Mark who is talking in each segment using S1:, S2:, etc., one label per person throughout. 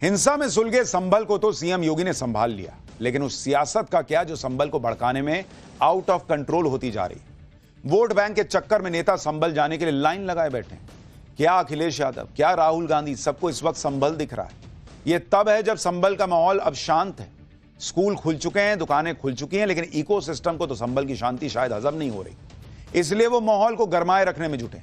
S1: हिंसा में सुलगे संभल को तो सीएम योगी ने संभाल लिया, लेकिन उस सियासत का क्या जो संभल को भड़काने में आउट ऑफ कंट्रोल होती जा रही। वोट बैंक के चक्कर में नेता संभल जाने के लिए लाइन लगाए बैठे हैं। क्या अखिलेश यादव, क्या राहुल गांधी, सबको इस वक्त संभल दिख रहा है। यह तब है जब संभल का माहौल अब शांत है। स्कूल खुल चुके हैं, दुकानें खुल चुकी हैं, लेकिन इकोसिस्टम को तो संभल की शांति शायद हजम नहीं हो रही, इसलिए वो माहौल को गरमाए रखने में जुटे।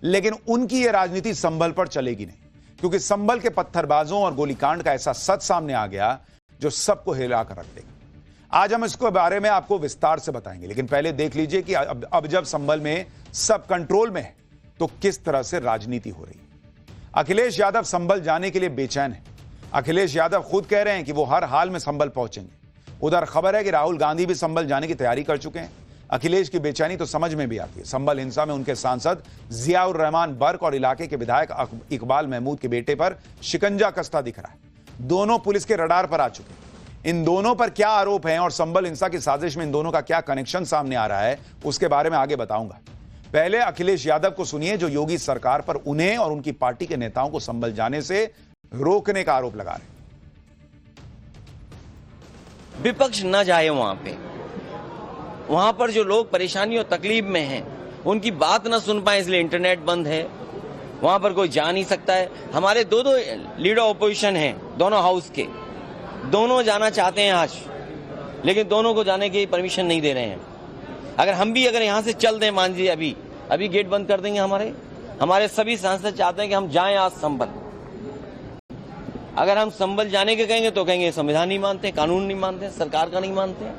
S1: लेकिन उनकी यह राजनीति संभल पर चलेगी नहीं, क्योंकि संभल के पत्थरबाजों और गोलीकांड का ऐसा सच सामने आ गया जो सबको हिला कर रख देगा। आज हम इसके बारे में आपको विस्तार से बताएंगे, लेकिन पहले देख लीजिए कि अब जब संभल में सब कंट्रोल में है तो किस तरह से राजनीति हो रही है। अखिलेश यादव संभल जाने के लिए बेचैन है। अखिलेश यादव खुद कह रहे हैं कि वो हर हाल में संभल पहुंचेंगे। उधर खबर है कि राहुल गांधी भी संभल जाने की तैयारी कर चुके हैं। अखिलेश की बेचैनी तो समझ में भी आती है। संभल हिंसा में उनके सांसद जियाउर रहमान बर्क और इलाके के विधायक इकबाल महमूद के बेटे पर शिकंजा कसता दिख रहा है। दोनों पुलिस के रडार पर आ चुके हैं। इन दोनों पर क्या आरोप हैं और संभल हिंसा की साजिश में इन दोनों का क्या कनेक्शन सामने आ रहा है, उसके बारे में आगे बताऊंगा। पहले अखिलेश यादव को सुनिए, जो योगी सरकार पर उन्हें और उनकी पार्टी के नेताओं को संभल जाने से रोकने का आरोप लगा रहे हैं।
S2: विपक्ष न जाए वहां पर जो लोग परेशानी और तकलीफ में हैं, उनकी बात न सुन पाए, इसलिए इंटरनेट बंद है। वहां पर कोई जा नहीं सकता है। हमारे दो लीडर ऑपोजिशन हैं, दोनों हाउस के, दोनों जाना चाहते हैं आज, लेकिन दोनों को जाने की परमिशन नहीं दे रहे हैं। अगर यहां से चल दें, मान लीजिए अभी गेट बंद कर देंगे। हमारे सभी सांसद चाहते हैं कि हम जाएं आज संभल। अगर हम संभल जाने के कहेंगे तो कहेंगे संविधान नहीं मानते, कानून नहीं मानते, सरकार का नहीं मानते।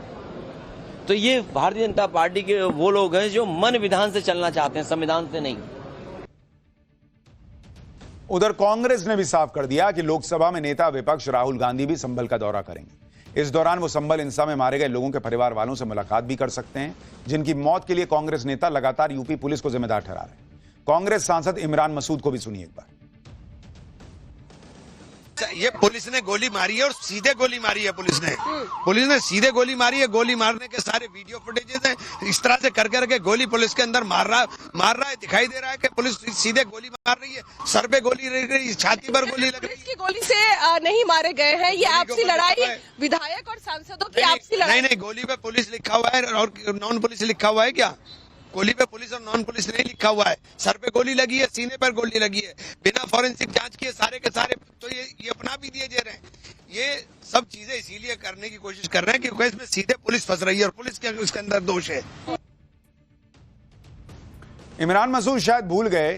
S2: तो ये भारतीय जनता पार्टी के वो लोग हैं जो मन विधान से चलना चाहते हैं, संविधान से नहीं।
S1: उधर कांग्रेस ने भी साफ कर दिया कि लोकसभा में नेता विपक्ष राहुल गांधी भी संभल का दौरा करेंगे। इस दौरान वो संभल हिंसा में मारे गए लोगों के परिवार वालों से मुलाकात भी कर सकते हैं, जिनकी मौत के लिए कांग्रेस नेता लगातार यूपी पुलिस को जिम्मेदार ठहरा रहे हैं। कांग्रेस सांसद इमरान मसूद को भी सुनिए एक बार।
S3: ये पुलिस ने गोली मारी है और सीधे गोली मारी है। पुलिस ने सीधे गोली मारी है। गोली मारने के सारे वीडियो फुटेजेस हैं। इस तरह से कर करके गोली पुलिस के अंदर मार रहा है। दिखाई दे रहा है कि पुलिस सीधे गोली मार रही है। सर पे गोली लग रही है, छाती पर गोली लग रही है।
S4: पुलिस की गोली से नहीं मारे गए हैं। ये आपसी लड़ाई विधायक और सांसदों की आपसी लड़ाई।
S3: नहीं, गोली पे पुलिस लिखा हुआ है और नॉन पुलिस लिखा हुआ है। क्या गोली पे पुलिस और नॉन पुलिस नहीं लिखा हुआ है। सर पे गोली लगी है, सीने पर गोली लगी है, बिना फॉरेंसिक जांच किए सारे के सारे तो ये अपना भी दिए जा रहे हैं। ये सब चीजें इसीलिए करने की कोशिश कर रहे हैं क्योंकि इसमें सीधे पुलिस फंस रही है और पुलिस के उसके अंदर दोष है।
S1: इमरान मसूद शायद भूल गए,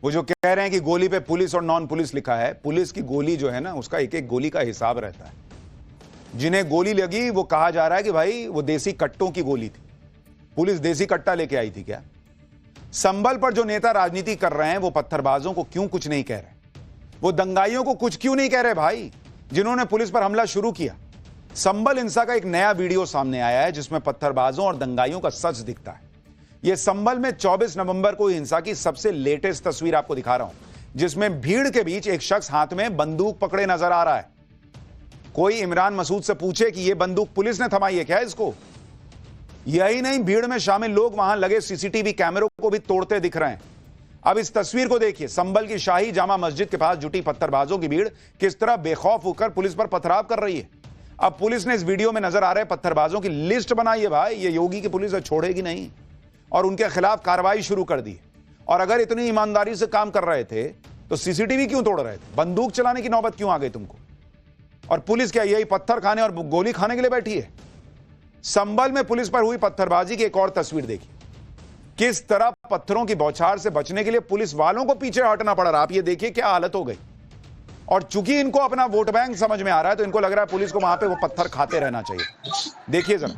S1: वो जो कह रहे हैं कि गोली पे पुलिस और नॉन पुलिस लिखा है। पुलिस की गोली जो है ना, उसका एक एक गोली का हिसाब रहता है। जिन्हें गोली लगी वो कहा जा रहा है कि भाई वो देसी कट्टों की गोली थी, पुलिस देसी कट्टा लेके आई थी क्या। संभल पर जो नेता राजनीति कर रहे हैं वो पत्थरबाजों को क्यों कुछ नहीं कह रहे, वो दंगाइयों को कुछ क्यों नहीं कह रहे भाई, जिन्होंने पुलिस पर हमला शुरू किया। संभल हिंसा का एक नया वीडियो सामने आया है जिसमें पत्थरबाजों और दंगाइयों का सच दिखता है। यह संभल में 24 नवंबर को हिंसा की सबसे लेटेस्ट तस्वीर आपको दिखा रहा हूं, जिसमें भीड़ के बीच एक शख्स हाथ में बंदूक पकड़े नजर आ रहा है। कोई इमरान मसूद से पूछे कि यह बंदूक पुलिस ने थमाई है क्या इसको। यही नहीं, भीड़ में शामिल लोग वहां लगे सीसीटीवी कैमरों को भी तोड़ते दिख रहे हैं। अब इस तस्वीर को देखिए, संभल की शाही जामा मस्जिद के पास जुटी पत्थरबाजों की भीड़ किस तरह बेखौफ होकर पुलिस पर पथराव कर रही है। अब पुलिस ने इस वीडियो में नजर आ रहे पत्थरबाजों की लिस्ट बनाई है भाई। ये योगी की पुलिस छोड़ेगी नहीं और उनके खिलाफ कार्रवाई शुरू कर दी। और अगर इतनी ईमानदारी से काम कर रहे थे तो सीसीटीवी क्यों तोड़ रहे थे, बंदूक चलाने की नौबत क्यों आ गई तुमको। और पुलिस क्या यही पत्थर खाने और गोली खाने के लिए बैठी है। संभल में पुलिस पर हुई पत्थरबाजी की एक और तस्वीर देखिए, किस तरह पत्थरों की बौछार से बचने के लिए पुलिस वालों को पीछे हटना पड़ रहा। आप ये देखिए क्या हालत हो गई। और चूंकि इनको अपना वोट बैंक समझ में आ रहा है तो इनको लग रहा है पुलिस को वहां पे वो पत्थर खाते रहना चाहिए। देखिए जरा,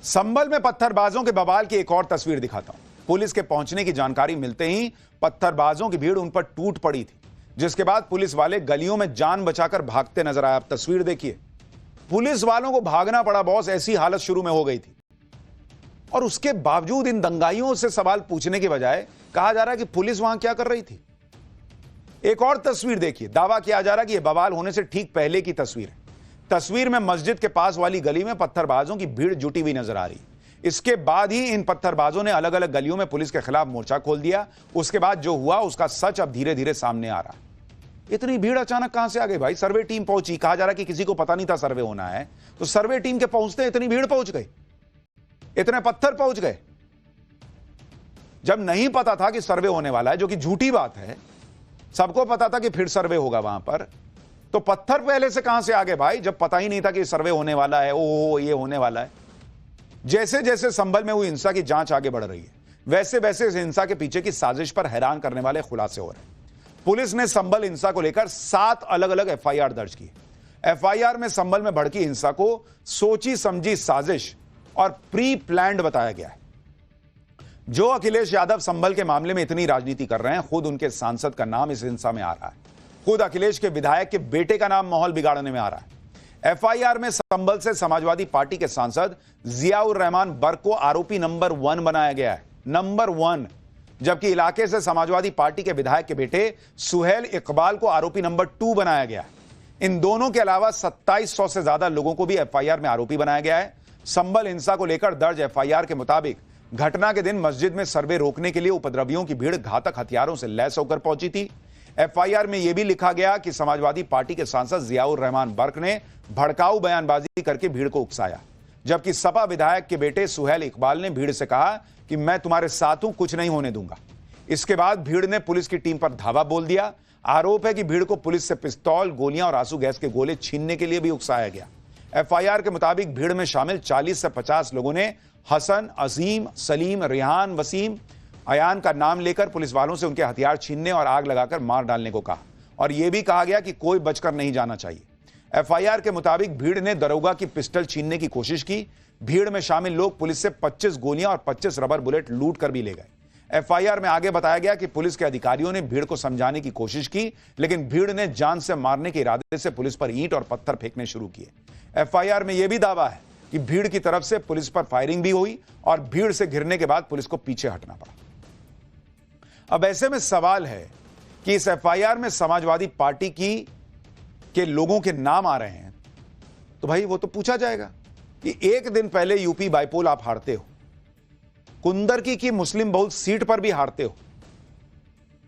S1: संभल में पत्थरबाजों के बवाल की एक और तस्वीर दिखाता हूं। पुलिस के पहुंचने की जानकारी मिलते ही पत्थरबाजों की भीड़ उन पर टूट पड़ी थी, जिसके बाद पुलिस वाले गलियों में जान बचाकर भागते नजर आए। आप तस्वीर देखिए, पुलिस वालों को भागना पड़ा बॉस, ऐसी हालत शुरू में हो गई थी। और उसके बावजूद इन दंगाइयों से सवाल पूछने के बजाय कहा जा रहा है कि पुलिस वहां क्या कर रही थी। एक और तस्वीर देखिए, दावा किया जा रहा कि यह बवाल होने से ठीक पहले की तस्वीर है। तस्वीर में मस्जिद के पास वाली गली में पत्थरबाजों की भीड़ जुटी हुई नजर आ रही। इसके बाद ही इन पत्थरबाजों ने अलग अलग गलियों में पुलिस के खिलाफ मोर्चा खोल दिया। उसके बाद जो हुआ उसका सच अब धीरे धीरे सामने आ रहा है। इतनी भीड़ अचानक कहां से आ गई भाई? सर्वे टीम पहुंची, कहा जा रहा कि किसी को पता नहीं था सर्वे होना है, तो सर्वे टीम के पहुंचते इतनी भीड़ पहुंच गई, इतने पत्थर पहुंच गए। जब नहीं पता था कि सर्वे होने वाला है, जो कि झूठी बात है, सबको पता था कि फिर सर्वे होगा वहां पर, तो पत्थर पहले से कहां से आ गए भाई? जब पता ही नहीं था कि सर्वे होने वाला है, ओ ये होने वाला है। जैसे जैसे संभल में हुई हिंसा की जांच आगे बढ़ रही है, वैसे वैसे इस हिंसा के पीछे की साजिश पर हैरान करने वाले खुलासे हो रहे हैं। पुलिस ने संभल हिंसा को लेकर 7 अलग अलग एफआईआर दर्ज की। एफआईआर में संभल में भड़की हिंसा को सोची समझी साजिश और प्री प्लान्ड बताया गया है। जो अखिलेश यादव संभल के मामले में इतनी राजनीति कर रहे हैं, खुद उनके सांसद का नाम इस हिंसा में आ रहा है, खुद अखिलेश के विधायक के बेटे का नाम माहौल बिगाड़ने में आ रहा है। एफआईआर में संभल से समाजवादी पार्टी के सांसद जियाउर रहमान बर्क को आरोपी नंबर 1 बनाया गया है, नंबर 1, जबकि इलाके से समाजवादी पार्टी के विधायक के बेटे सुहेल इकबाल को आरोपी नंबर 2 बनाया गया है। इन दोनों के अलावा 2700 से ज्यादा लोगों को भी एफआईआर में आरोपी बनाया गया है। संभल हिंसा को लेकर दर्ज एफआईआर के मुताबिक घटना के दिन मस्जिद में सर्वे रोकने के लिए उपद्रवियों की भीड़ घातक हथियारों से लैस होकर पहुंची थी। एफआईआर में यह भी लिखा गया कि समाजवादी पार्टी के सांसद जियाउर रहमान बर्क ने भड़काऊ बयानबाजी करके भीड़ को उकसाया, जबकि सपा विधायक के बेटे सुहेल इकबाल ने भीड़ से कहा कि मैं तुम्हारे साथ हूं, कुछ नहीं होने दूंगा। इसके बाद भीड़ ने पुलिस की टीम पर धावा बोल दिया। आरोप है कि भीड़ को पुलिस से पिस्तौल, गोलियां और आंसू गैस के गोले छीनने के लिए भी उकसाया गया। एफआईआर के मुताबिक भीड़ में शामिल 40 से 50 लोगों ने हसन, अजीम, सलीम, रिहान, वसीम, अयान का नाम लेकर पुलिस वालों से उनके हथियार छीनने और आग लगाकर मार डालने को कहा, और यह भी कहा गया कि कोई बचकर नहीं जाना चाहिए। एफआईआर के मुताबिक भीड़ ने दरोगा की पिस्टल छीनने की कोशिश की। भीड़ में शामिल लोग पुलिस से 25 गोलियां और 25 रबर बुलेट लूट कर भी ले गए। एफआईआर में आगे बताया गया कि पुलिस के अधिकारियों ने भीड़ को समझाने की कोशिश की, लेकिन भीड़ ने जान से मारने के इरादे से पुलिस पर ईंट और पत्थर फेंकने शुरू किए। एफआईआर में यह भी दावा है कि भीड़ की तरफ से पुलिस पर फायरिंग भी हुई और भीड़ से घिरने के बाद पुलिस को पीछे हटना पड़ा। अब ऐसे में सवाल है कि इस एफआईआर में समाजवादी पार्टी के लोगों के नाम आ रहे हैं, तो भाई वो तो पूछा जाएगा कि एक दिन पहले यूपी बाइपोल आप हारते हो, कुंदरकी की मुस्लिम बहुल सीट पर भी हारते हो,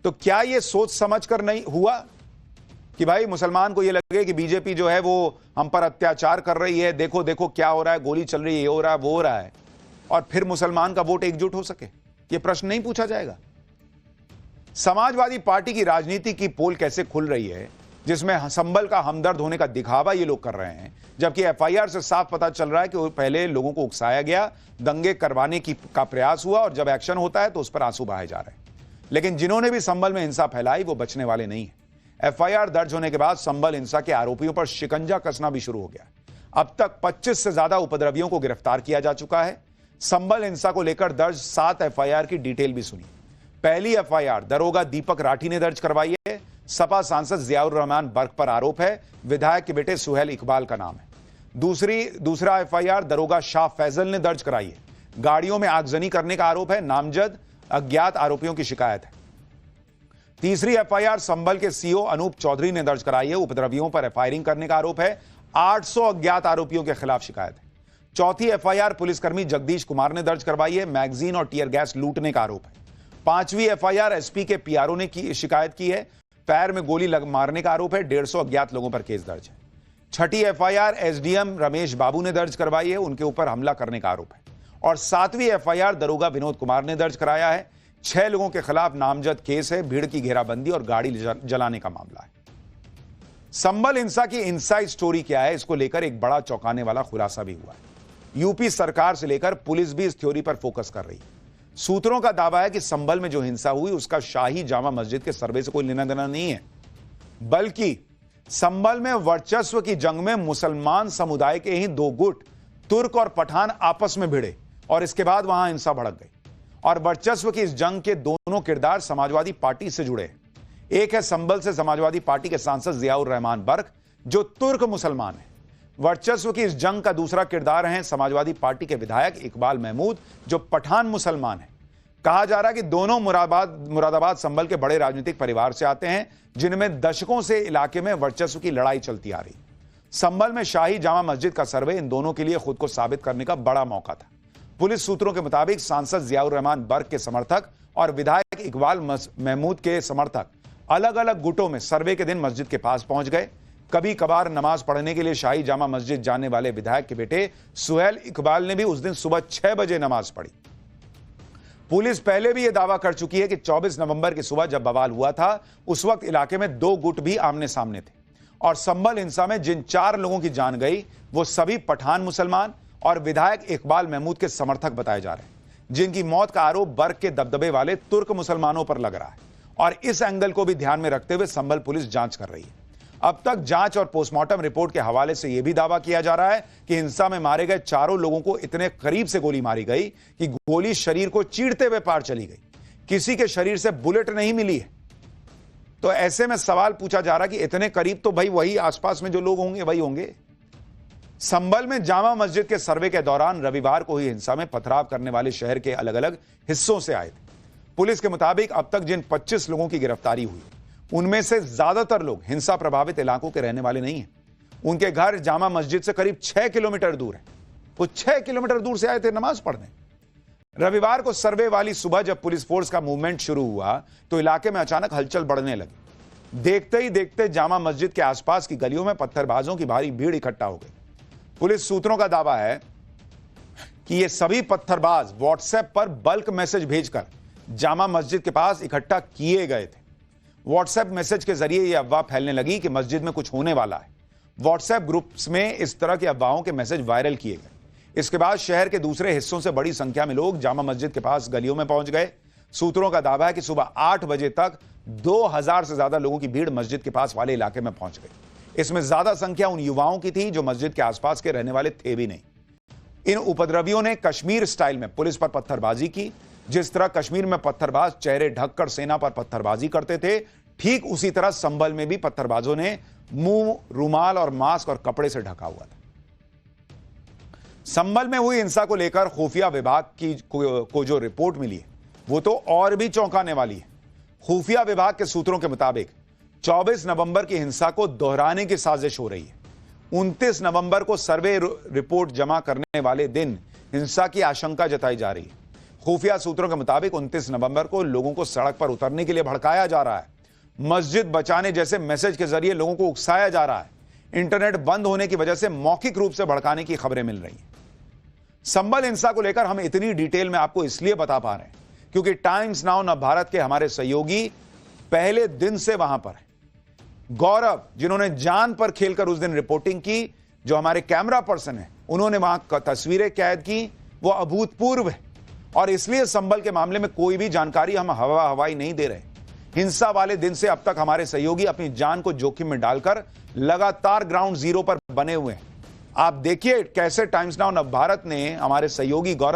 S1: तो क्या यह सोच समझकर नहीं हुआ कि भाई मुसलमान को यह लगे कि बीजेपी जो है वो हम पर अत्याचार कर रही है, देखो देखो क्या हो रहा है, गोली चल रही है, ये हो रहा है, वो हो रहा है, और फिर मुसलमान का वोट एकजुट हो सके? यह प्रश्न नहीं पूछा जाएगा। समाजवादी पार्टी की राजनीति की पोल कैसे खुल रही है, जिसमें संभल का हमदर्द होने का दिखावा ये लोग कर रहे हैं, जबकि एफआईआर से साफ पता चल रहा है कि पहले लोगों को उकसाया गया, दंगे करवाने का प्रयास हुआ, और जब एक्शन होता है तो उस पर आंसू बहाए जा रहे हैं। लेकिन जिन्होंने भी संभल में हिंसा फैलाई वो बचने वाले नहीं है। एफआईआर दर्ज होने के बाद संभल हिंसा के आरोपियों पर शिकंजा कसना भी शुरू हो गया। अब तक 25 से ज्यादा उपद्रवियों को गिरफ्तार किया जा चुका है। संभल हिंसा को लेकर दर्ज 7 एफआईआर की डिटेल भी सुनी। पहली एफआईआर दरोगा दीपक राठी ने दर्ज करवाई है। सपा सांसद जियाउर रहमान बर्क पर आरोप है, विधायक के बेटे सुहेल इकबाल का नाम है। दूसरा एफआईआर दरोगा शाह फैजल ने दर्ज कराई है। गाड़ियों में आगजनी करने का आरोप है, नामजद अज्ञात आरोपियों की शिकायत है। तीसरी एफआईआर संभल के सीओ अनूप चौधरी ने दर्ज कराई है। उपद्रवियों पर फायरिंग करने का आरोप है। 800 अज्ञात आरोपियों के खिलाफ शिकायत है। चौथी एफआईआर पुलिसकर्मी जगदीश कुमार ने दर्ज करवाई है। मैगजीन और टीयर गैस लूटने का आरोप है। पांचवी एफआईआर एसपी के पीआरओ ने शिकायत की है। पैर में गोली मारने का आरोप है। 150 अज्ञात लोगों पर केस दर्ज है। छठी एफआईआर एसडीएम रमेश बाबू ने दर्ज करवाई है। उनके ऊपर हमला करने का आरोप है। और 7वीं एफआईआर दरोगा विनोद कुमार ने दर्ज कराया है। 6 लोगों के खिलाफ नामजद केस है। भीड़ की घेराबंदी और गाड़ी जलाने का मामला है। संभल हिंसा की इनसाइड स्टोरी क्या है, इसको लेकर एक बड़ा चौंकाने वाला खुलासा भी हुआ है। यूपी सरकार से लेकर पुलिस भी इस थ्योरी पर फोकस कर रही है। सूत्रों का दावा है कि संभल में जो हिंसा हुई उसका शाही जामा मस्जिद के सर्वे से कोई लेना देना नहीं है, बल्कि संभल में वर्चस्व की जंग में मुसलमान समुदाय के ही 2 गुट तुर्क और पठान आपस में भिड़े और इसके बाद वहां हिंसा भड़क गई। और वर्चस्व की इस जंग के दोनों किरदार समाजवादी पार्टी से जुड़े हैं। एक है संभल से समाजवादी पार्टी के सांसद जियाउर रहमान बर्क, जो तुर्क मुसलमान है। वर्चस्व की इस जंग का दूसरा किरदार है समाजवादी पार्टी के विधायक इकबाल महमूद, जो पठान मुसलमान है। कहा जा रहा है कि दोनों मुरादाबाद संभल के बड़े राजनीतिक परिवार से आते हैं, जिनमें दशकों से इलाके में वर्चस्व की लड़ाई चलती आ रही। संभल में शाही जामा मस्जिद का सर्वे इन दोनों के लिए खुद को साबित करने का बड़ा मौका था। पुलिस सूत्रों के मुताबिक सांसद जियाउर रहमान बर्क के समर्थक और विधायक इकबाल महमूद के समर्थक अलग अलग गुटों में सर्वे के दिन मस्जिद के पास पहुंच गए। कभी कभार नमाज पढ़ने के लिए शाही जामा मस्जिद जाने वाले विधायक के बेटे सुहेल इकबाल ने भी उस दिन सुबह 6 बजे नमाज पढ़ी। पुलिस पहले भी यह दावा कर चुकी है कि 24 नवंबर की सुबह जब बवाल हुआ था, उस वक्त इलाके में 2 गुट भी आमने सामने थे और संभल हिंसा में जिन 4 लोगों की जान गई वो सभी पठान मुसलमान और विधायक इकबाल महमूद के समर्थक बताए जा रहे हैं, जिनकी मौत का आरोप बर्क के दबदबे वाले तुर्क मुसलमानों पर लग रहा है। और इस एंगल को भी ध्यान में रखते हुए संभल पुलिस जांच कर रही है। अब तक जांच और पोस्टमार्टम रिपोर्ट के हवाले से यह भी दावा किया जा रहा है कि हिंसा में मारे गए 4 लोगों को इतने करीब से गोली मारी गई कि गोली शरीर को चीरते हुए पार चली गई, किसी के शरीर से बुलेट नहीं मिली है। तो ऐसे में सवाल पूछा जा रहा है कि इतने करीब तो भाई वही आसपास में जो लोग होंगे वही होंगे। संभल में जामा मस्जिद के सर्वे के दौरान रविवार को हुई हिंसा में पथराव करने वाले शहर के अलग अलग हिस्सों से आए थे। पुलिस के मुताबिक अब तक जिन 25 लोगों की गिरफ्तारी हुई, उनमें से ज्यादातर लोग हिंसा प्रभावित इलाकों के रहने वाले नहीं हैं। उनके घर जामा मस्जिद से करीब 6 किलोमीटर दूर है। वो 6 किलोमीटर दूर से आए थे नमाज पढ़ने। रविवार को सर्वे वाली सुबह जब पुलिस फोर्स का मूवमेंट शुरू हुआ तो इलाके में अचानक हलचल बढ़ने लगी। देखते ही देखते जामा मस्जिद के आसपास की गलियों में पत्थरबाजों की भारी भीड़ इकट्ठा हो गई। पुलिस सूत्रों का दावा है कि ये सभी पत्थरबाज व्हाट्सएप पर बल्क मैसेज भेजकर जामा मस्जिद के पास इकट्ठा किए गए थे। व्हाट्सएप मैसेज के जरिए यह अफवाह फैलने लगी कि मस्जिद में कुछ होने वाला है। व्हाट्सएप ग्रुप्स में इस तरह की अफवाहों के मैसेज वायरल किए गए। इसके बाद शहर के दूसरे हिस्सों से बड़ी संख्या में लोग जामा मस्जिद के पास गलियों में पहुंच गए। सूत्रों का दावा है कि सुबह 8 बजे तक 2000 से ज्यादा लोगों की भीड़ मस्जिद के पास वाले इलाके में पहुंच गई। इसमें ज्यादा संख्या उन युवाओं की थी जो मस्जिद के आसपास के रहने वाले थे भी नहीं। इन उपद्रवियों ने कश्मीर स्टाइल में पुलिस पर पत्थरबाजी की। जिस तरह कश्मीर में पत्थरबाज चेहरे ढककर सेना पर पत्थरबाजी करते थे, ठीक उसी तरह संभल में भी पत्थरबाजों ने मुंह, रुमाल और मास्क और कपड़े से ढका हुआ था। संभल में हुई हिंसा को लेकर खुफिया विभाग को जो रिपोर्ट मिली है वो तो और भी चौंकाने वाली है। खुफिया विभाग के सूत्रों के मुताबिक 24 नवंबर की हिंसा को दोहराने की साजिश हो रही है। 29 नवंबर को सर्वे रिपोर्ट जमा करने वाले दिन हिंसा की आशंका जताई जा रही है। खुफिया सूत्रों के मुताबिक 29 नवंबर को लोगों को सड़क पर उतरने के लिए भड़काया जा रहा है। मस्जिद बचाने जैसे मैसेज के जरिए लोगों को उकसाया जा रहा है। इंटरनेट बंद होने की वजह से मौखिक रूप से भड़काने की खबरें मिल रही हैं। संभल हिंसा को लेकर हम इतनी डिटेल में आपको इसलिए बता पा रहे हैं क्योंकि टाइम्स नाउ नव भारत के हमारे सहयोगी पहले दिन से वहां पर है। गौरव, जिन्होंने जान पर खेलकर उस दिन रिपोर्टिंग की, जो हमारे कैमरा पर्सन है, उन्होंने वहां तस्वीरें कैद की, वो अभूतपूर्व है। और इसलिए संभल के मामले में कोई भी जानकारी हम हवाई नहीं दे रहे। हिंसा वाले दिन से अब तक हमारे सहयोगी अपनी जान को जोखिम में डालकर लगातार ग्राउंड जीरो पर बने हुए हैं। आप देखिए कैसे टाइम्स नाउ नव भारत ने हमारे सहयोगी गौरव